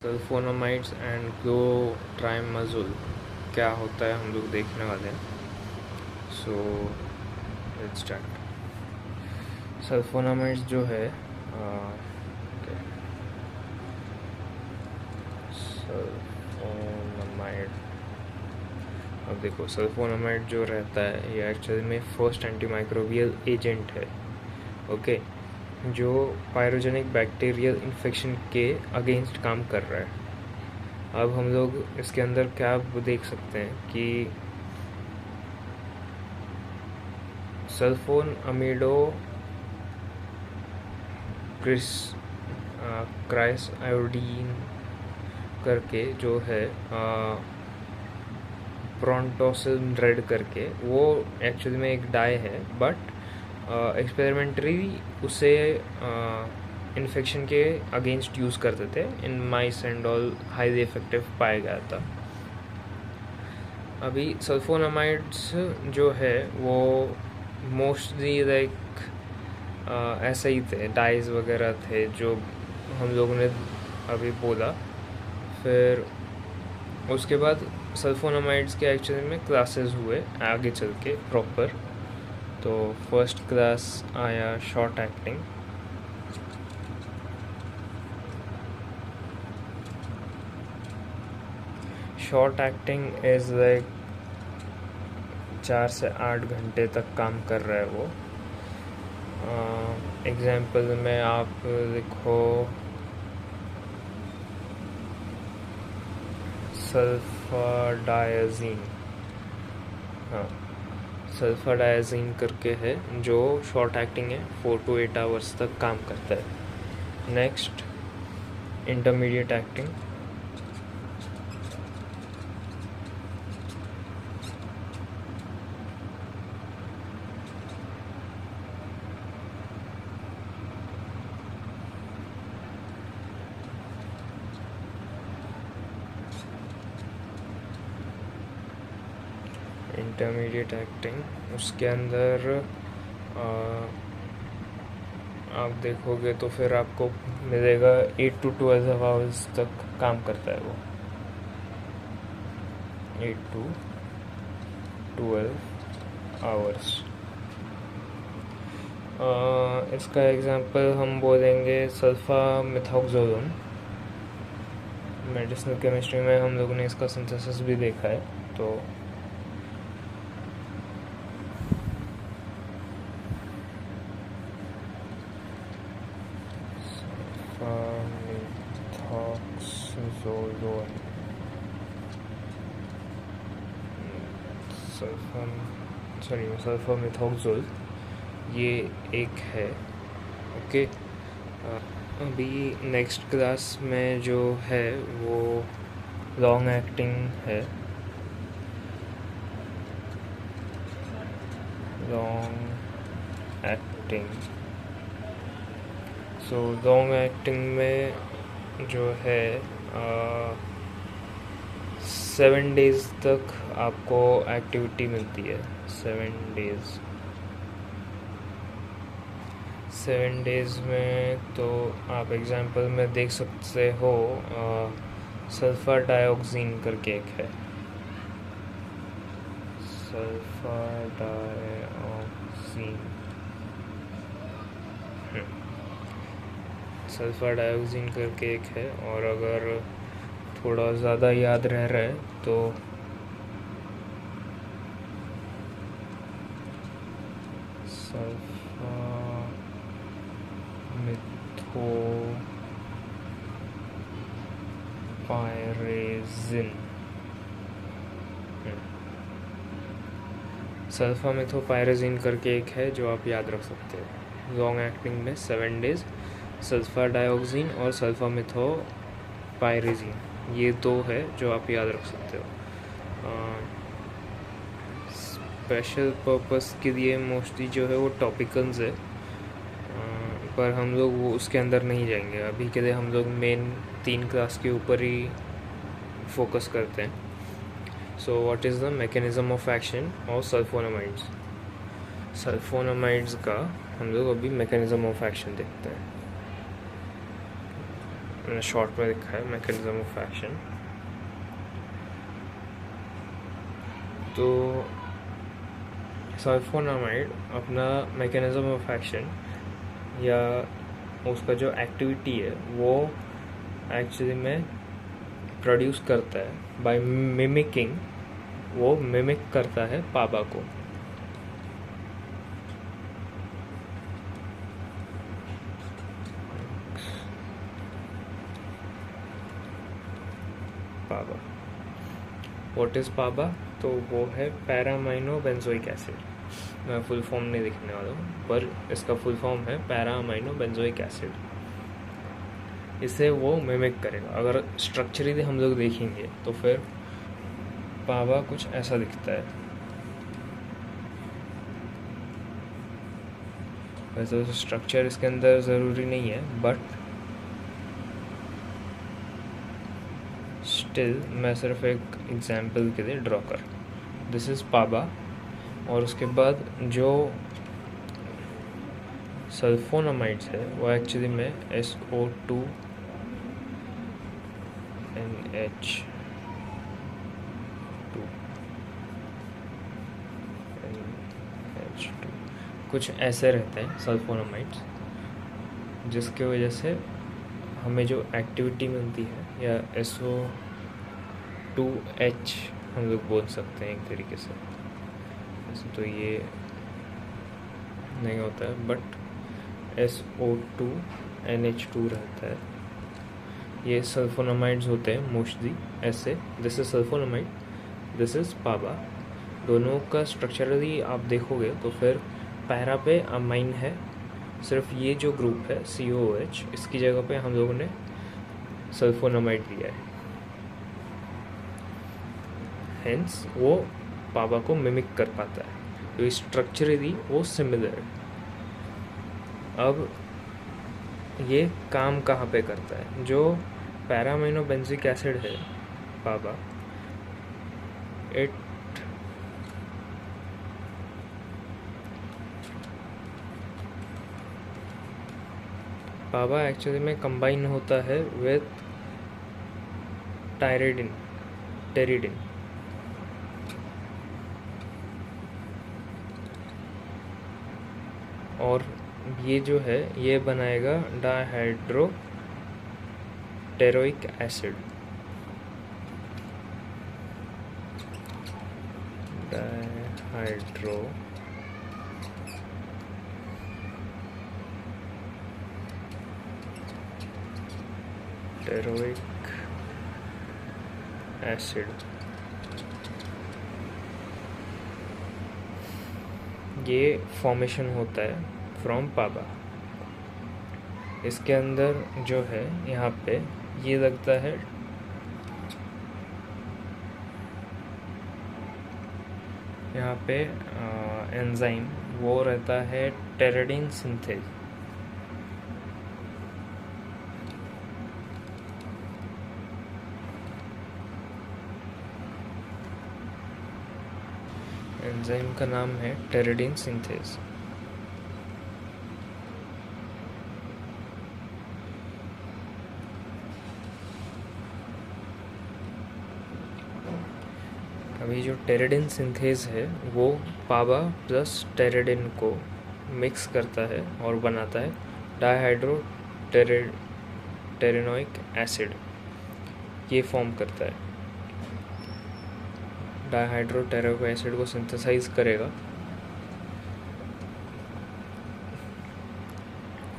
Sulphonamides and clotrimazole क्या होता है हम लोग देखने वाले हैं। So let's start. सल्फोनामाइड्स जो है सल्फोनामाइड, अब देखो सल्फोनामाइड जो रहता है ये एक्चुअली में फर्स्ट एंटीमाइक्रोबियल एजेंट है। ओके, जो पायरोजेनिक बैक्टीरियल इन्फेक्शन के अगेंस्ट काम कर रहा है। अब हम लोग इसके अंदर क्या देख सकते हैं कि सल्फोन अमीडो क्राइस आयोडीन करके जो है प्रोंटोसिल रेड करके, वो एक्चुअली में एक डाई है, बट एक्सपेरिमेंटली उसे इन्फेक्शन के अगेंस्ट यूज़ करते थे। In mice and all highly effective पाया गया था। अभी सल्फोनामाइड्स जो है वो मोस्टली लाइक ऐसे ही थे, डाइज वगैरह थे जो हम लोगों ने अभी बोला। फिर उसके बाद सल्फोनामाइड्स के एक्चुअली में क्लासेस हुए आगे चल के प्रॉपर। तो फर्स्ट क्लास आया short acting. Short acting is like 4 से 8 घंटे तक काम कर रहा है वो। एग्जाम्पल में आप लिखो सल्फाडायाजीन। हाँ, सल्फाडायाजीन करके है जो शॉर्ट एक्टिंग है, 4 to 8 आवर्स तक काम करता है। Next intermediate acting. Intermediate acting उसके अंदर आप देखोगे तो फिर आपको मिलेगा 8 to 12 आवर्स तक काम करता है वो। 8 to 12 आवर्स। इसका एग्जांपल हम बोलेंगे सल्फा मिथॉक्सोलोन। मेडिसिनल केमिस्ट्री में हम लोगों ने इसका सिंथेसिस भी देखा है। तो मिथॉक्सोलोन, सल्फा मिथॉक्सोल, ये एक है। ओके, अभी नेक्स्ट क्लास में जो है वो लॉन्ग एक्टिंग है। Long acting, so long acting में जो है 7 डेज तक आपको एक्टिविटी मिलती है। 7 डेज में तो आप एग्जांपल में देख सकते हो सल्फर डाइऑक्सीन करके एक है। सल्फर डाइऑक्सीन, सल्फर डाइऑक्सीन करके एक है। और अगर थोड़ा ज़्यादा याद रह रहा है तो सल्फा मिथोपायरेजिन, सल्फा मिथोपायरेजिन करके एक है जो आप याद रख सकते हो। लॉन्ग एक्टिंग में 7 डेज सल्फा डाइऑक्सीन और सल्फा मिथोपायरेजिन, ये 2 है जो आप याद रख सकते हो। स्पेशल पर्पस के लिए मोस्टली जो है वो टॉपिकल्स है, पर हम लोग वो उसके अंदर नहीं जाएंगे। अभी के लिए हम लोग मेन 3 क्लास के ऊपर ही फोकस करते हैं। So what is the mechanism of action of sulphonamides. Sulphonamides का हम लोग अभी मैकेनिज्म ऑफ एक्शन देखते हैं। मैंने शॉर्ट में लिखा है मैकेनिज्म ऑफ एक्शन। तो सल्फोनामाइड अपना मैकेनिज्म ऑफ एक्शन या उसका जो एक्टिविटी है वो एक्चुअली में प्रोड्यूस करता है बाय मिमिकिंग, वो मिमिक करता है पाबा को। पाबा, व्हाट इज़ पाबा? तो वो है पैरामाइनो बेंजोइक एसिड। मैं फुल फॉर्म नहीं लिखने वाला हूँ, पर इसका फुल फॉर्म है पैरामाइनो बेंजोइक एसिड। इसे वो मिमिक करेगा। अगर स्ट्रक्चरली हम लोग देखेंगे तो फिर पाबा कुछ ऐसा दिखता है। वैसे तो स्ट्रक्चर इसके अंदर ज़रूरी नहीं है, बट स्टिल मैं सिर्फ एक एग्जाम्पल के लिए ड्रॉ कर। दिस इज़ पाबा, और उसके बाद जो सल्फोनामाइड्स है वो एक्चुअली में SO2 NH2 NH2 कुछ ऐसे रहते हैं सल्फोनामाइड्स, जिसके वजह से हमें जो एक्टिविटी मिलती है, या SO2H हम लोग बोल सकते हैं एक तरीके से। वैसे तो ये नहीं होता है, बट SO2 NH2 रहता है। ये सल्फोनामाइड्स होते हैं मोस्टली ऐसे। This is sulphonamide, this is PABA. दोनों का स्ट्रक्चरली आप देखोगे तो फिर पैरा पे अमाइन है, सिर्फ ये जो ग्रुप है COOH, इसकी जगह पे हम लोगों ने सल्फोनामाइड लिया है। हेंस वो पाबा को मिमिक कर पाता है, तो स्ट्रक्चरली वो सिमिलर है। अब ये काम कहाँ पे करता है? जो पैरामाइनो बेंजिक एसिड है पाबा, इट पाबा एक्चुअली में कंबाइन होता है विथ टेरिडिन, और ये जो है ये बनाएगा dihydro pteroic acid. Dihydro pteroic acid. ये फॉर्मेशन होता है फ्रॉम पाबा। इसके अंदर जो है यहाँ पे ये लगता है यहाँ पे एंजाइम, वो रहता है टेरिडिन सिंथेज। एंजाइम का नाम है टेरिडिन सिंथेज। अभी जो टेरिडिन सिंथेज है वो पाबा प्लस टेरिडिन को मिक्स करता है और बनाता है डाइहाइड्रो टेरिनोइक एसिड। ये फॉर्म करता है। डाइहाइड्रो टेरिनोइक एसिड को सिंथेसाइज करेगा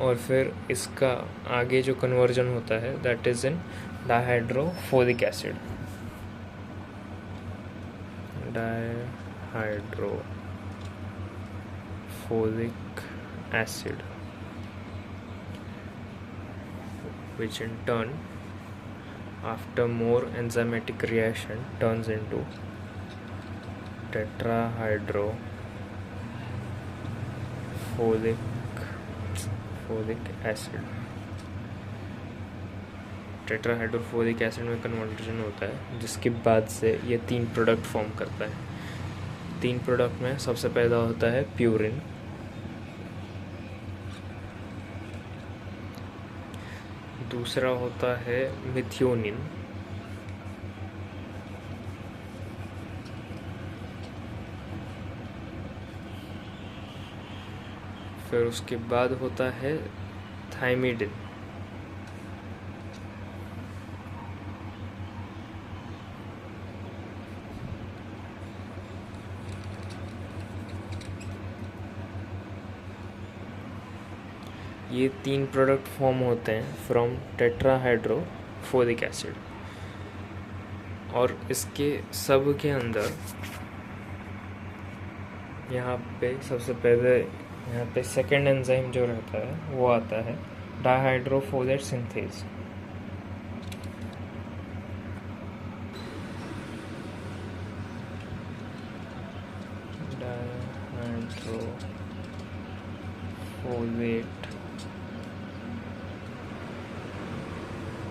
और फिर इसका आगे जो कन्वर्जन होता है that is in dihydrofolic acid. Dihydrofolic acid, which in turn after more enzymatic reaction turns into tetrahydrofolic acid। Tetrahydrofolic acid में कन्वर्जन होता है, जिसके बाद से ये 3 प्रोडक्ट फॉर्म करता है। 3 प्रोडक्ट में सबसे पहला होता है प्यूरिन, दूसरा होता है मिथियोनिन। फिर उसके बाद होता है थाइमिडिन। ये 3 प्रोडक्ट फॉर्म होते हैं फ्रॉम टेट्राहाइड्रोफोलिक एसिड, और इसके सब के अंदर यहाँ पे सबसे पहले यहाँ पे सेकेंड एंजाइम जो रहता है वो आता है डाइहाइड्रोफोलेट सिंथेज। डाइहाइड्रोफोलेट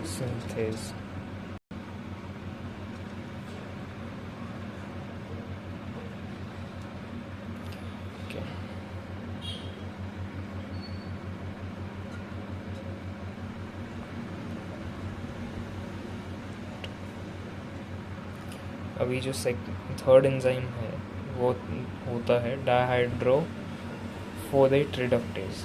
सिंथेज। अभी जो थर्ड एंजाइम है वो होता है डाइहाइड्रोफोलेट रिडक्टेज।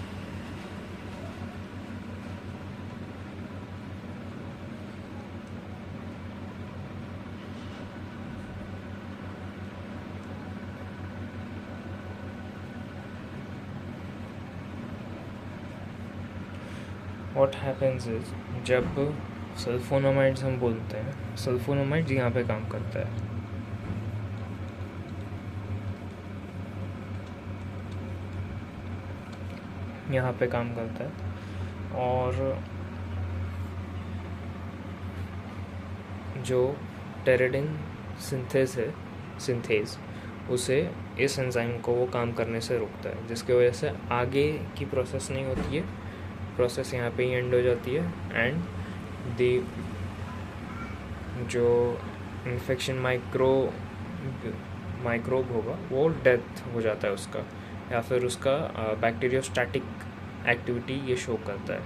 व्हाट हैपेंस इज, जब सल्फोनामाइड्स हम बोलते हैं, सल्फोनामाइड्स यहाँ पे काम करता है। यहाँ पे काम करता है और जो टेरिडिन सिंथेज उसे इस एंजाइम को वो काम करने से रोकता है, जिसकी वजह से आगे की प्रोसेस नहीं होती है, प्रोसेस यहाँ पे ही एंड हो जाती है एंड जो इन्फेक्शन माइक्रोब होगा वो डेथ हो जाता है उसका, या फिर उसका बैक्टीरियोस्टैटिक एक्टिविटी ये शो करता है।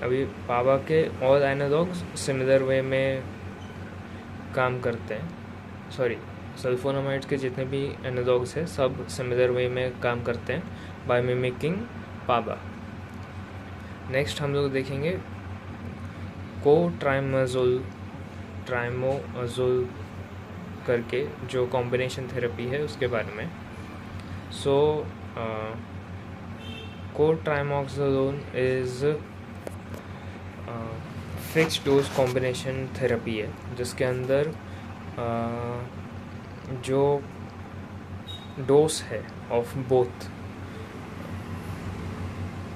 अभी पाबा के ऑल एनालॉग्स सिमिलर वे में काम करते हैं, सल्फोनामाइड्स के जितने भी एनालॉग्स हैं सब सिमिलर वे में काम करते हैं बाय मिमिकिंग पाबा। नेक्स्ट हम लोग देखेंगे ट्राइमोजोल करके जो कॉम्बिनेशन थेरेपी है उसके बारे में। Trimoxazole is fixed dose combination therapy है, जिसके अंदर जो डोज है of both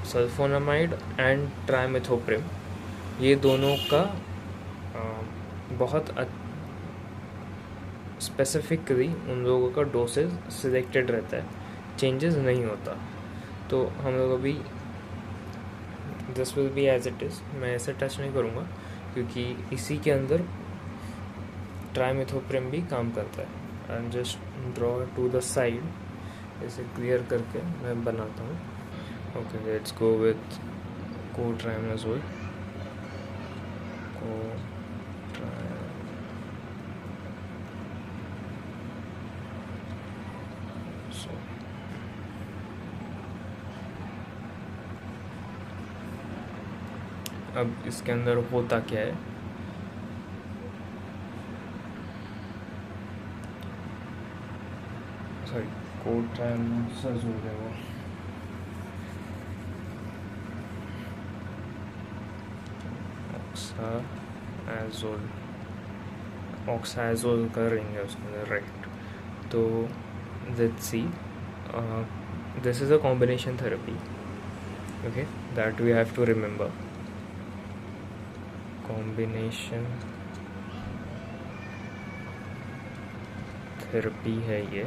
sulphonamide and trimethoprim, ये दोनों का बहुत स्पेसिफिकली उन लोगों का डोसेज सिलेक्टेड रहता है, चेंजेस नहीं होता। तो हम लोग अभी this will be as it is, मैं ऐसे टच नहीं करूँगा क्योंकि इसी के अंदर ट्राइमेथोप्रिम भी काम करता है। I just draw to the side, इसे क्लियर करके मैं बनाता हूँ। Okay, let's go with trimozole. अब इसके अंदर होता क्या है, ट्राइमोजोल है वो ऑक्साजोल करेंगे उसके अंदर, राइट। तो let's see, this is a combination therapy, okay, that we have to remember. Combination therapy है ये।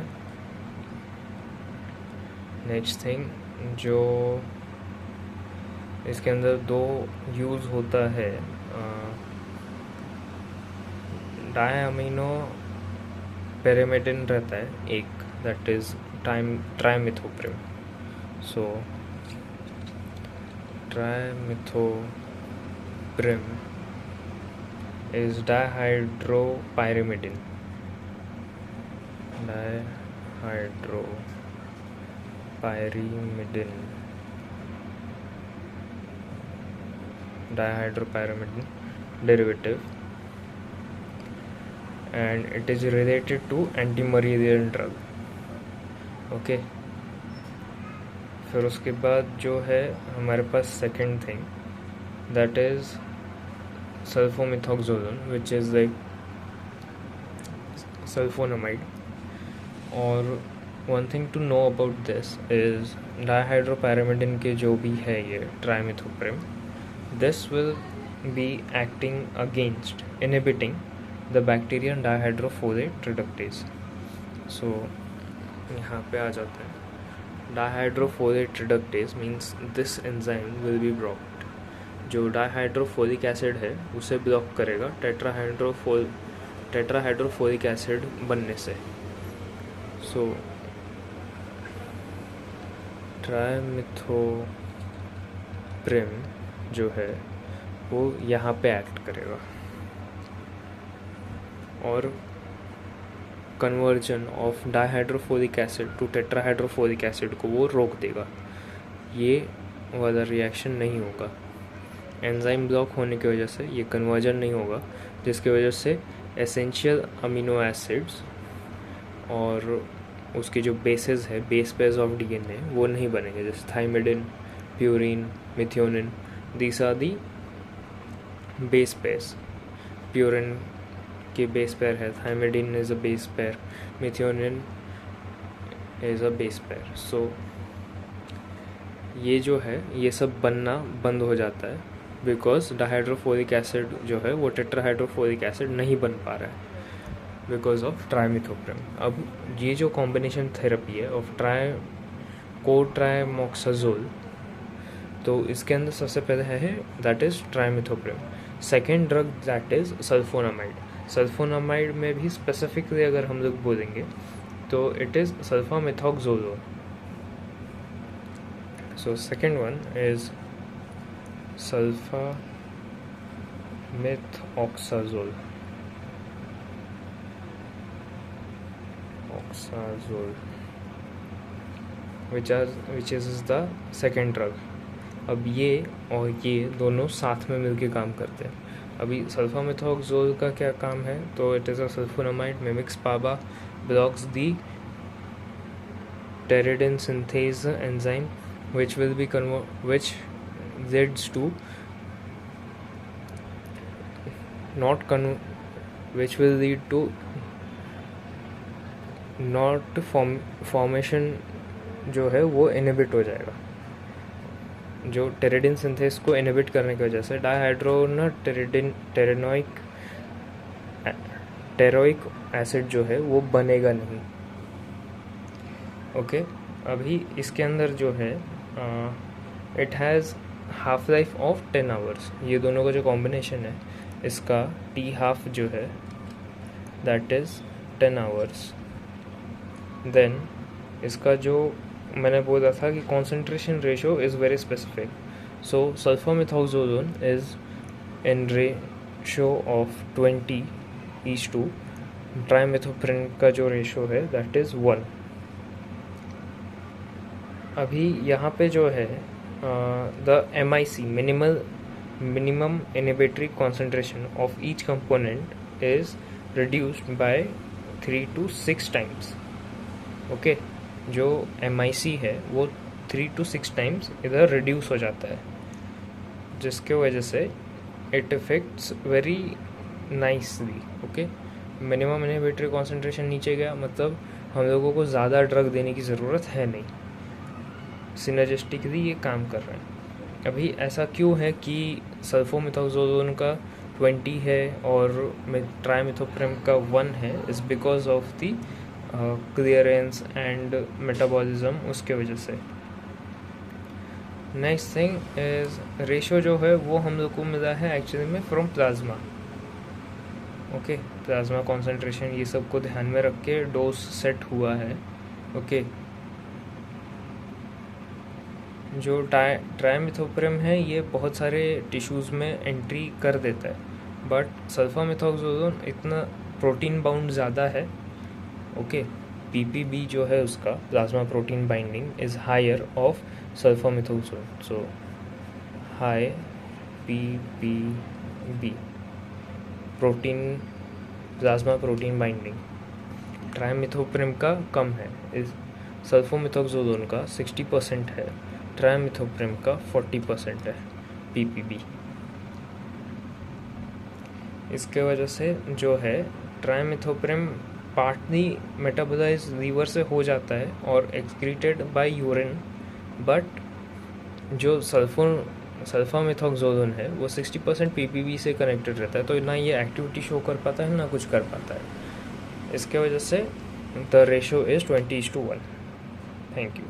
नेक्स्ट थिंग, जो इसके अंदर 2 यूज़ होता है, डायअमीनो पेरिमेडिन रहता है एक, that is trimethoprim, So trimethoprim is dihydropyrimidine. Dihydropyrimidine derivative, and it is related to antimalarial drug. Okay फिर उसके बाद जो है हमारे पास second thing, that is sulphomethoxazone, which is like sulphonamide. और one thing to know about this is dihydropyrimidine के जो भी है ये trimethoprim, this will be acting against inhibiting the bacterial dihydrofolate reductase. So यहाँ पे आ जाते हैं. Dihydrofolate reductase means this enzyme will be blocked. जो डाइहाइड्रोफोलिक एसिड है उसे ब्लॉक करेगा टेट्राहाइड्रोफोलिक एसिड बनने से. सो ट्राइमेथोप्रिम जो है वो यहाँ पे एक्ट करेगा और conversion of dihydrofolic acid to tetrahydrofolic acid को वो रोक देगा. ये वाला रिएक्शन नहीं होगा. एंजाइम ब्लॉक होने की वजह से ये कन्वर्जन नहीं होगा, जिसकी वजह से एसेंशियल अमीनो एसिड्स और उसके जो बेसेस है, बेस पेयर्स ऑफ डीएनए, वो नहीं बनेंगे. जैसे thymidine, purine, methionine, these are the base pairs. Purine के बेस पेयर है, thymidine is a base pair, methionine is a base pair. So ये जो है ये सब बनना बंद हो जाता है बिकॉज डाइहाइड्रोफोलिक एसिड जो है वो टेट्राहाइड्रोफोलिक एसिड नहीं बन पा रहा है बिकॉज ऑफ ट्राइमेथोप्रिम. अब ये जो कॉम्बिनेशन थेरेपी है ऑफ कोट्राइमोक्साजोल, तो इसके अंदर सबसे पहले है that is trimethoprim. Second drug that is sulphonamide. Sulphonamide में भी स्पेसिफिकली अगर हम लोग बोलेंगे तो it is sulphamethoxazole. So second one is sulphamethoxazole. which is the second drug. अब ये और ये दोनों साथ में मिलके काम करते हैं. अभी सल्फामेथोक्सोल का क्या काम है, तो it is a sulphonamide mimics PABA, blocks the pteridine synthase enzyme which will leads to not formation जो है वो इनहिबिट हो जाएगा. जो टेरिडिन सिंथेस को इनहिबिट करने की वजह से टेरोइक एसिड जो है वो बनेगा नहीं. ओके अभी इसके अंदर जो है it has half life of 10 hours. ये दोनों का जो कॉम्बिनेशन है इसका टी हाफ जो है दैट इज़ 10 आवर्स. देन इसका जो मैंने बोला था कि concentration ratio is very specific. So sulphamethoxazole is in ratio of 20:2. Trimethoprim का जो रेशो है दैट इज़ 1. अभी यहाँ पे जो है the MIC minimum inhibitory concentration of each component is reduced by 3 to 6 times. Okay जो MIC है वो 3 to 6 टाइम्स इधर रिड्यूस हो जाता है, जिसके वजह से it effects very nicely. Okay minimum inhibitory concentration नीचे गया, मतलब हम लोगों को ज़्यादा ड्रग देने की ज़रूरत है नहीं, सिनर्जिस्टिकली ये काम कर रहे हैं. अभी ऐसा क्यों है कि सल्फोमेथोक्सोजोन का 20 है और ट्राइमेथोप्रिम का 1 है, is because of the clearance and metabolism, उसके वजह से. नेक्स्ट थिंग इज़ रेशो जो है वो हम लोग को मिला है एक्चुअली में from plasma. Okay plasma concentration ये सब को ध्यान में रख के डोज सेट हुआ है. ओके जो ट्राइमेथोप्रेम है ये बहुत सारे टिश्यूज़ में एंट्री कर देता है, बट सल्फामेथोक्सोजोन इतना प्रोटीन बाउंड ज़्यादा है। ओके, पीपीबी जो है उसका plasma protein binding is higher of sulphamethoxazole, so high PPB protein plasma protein binding trimethoprim का कम है। इस सल्फोमेथोक्सोजोन का 60% है, ट्राइमेथोप्रेम का 40% है पीपीबी। इसके वजह से जो है ट्राइमेथोप्रेम पार्टली मेटाबोलाइज लीवर से हो जाता है और एक्सक्रीटेड बाय यूरिन, बट जो सल्फामेथोक्सोजोन है वो 60% पीपीबी से कनेक्टेड रहता है, तो ना ये एक्टिविटी शो कर पाता है ना कुछ कर पाता है। इसके वजह से the ratio is 20:1। Thank you.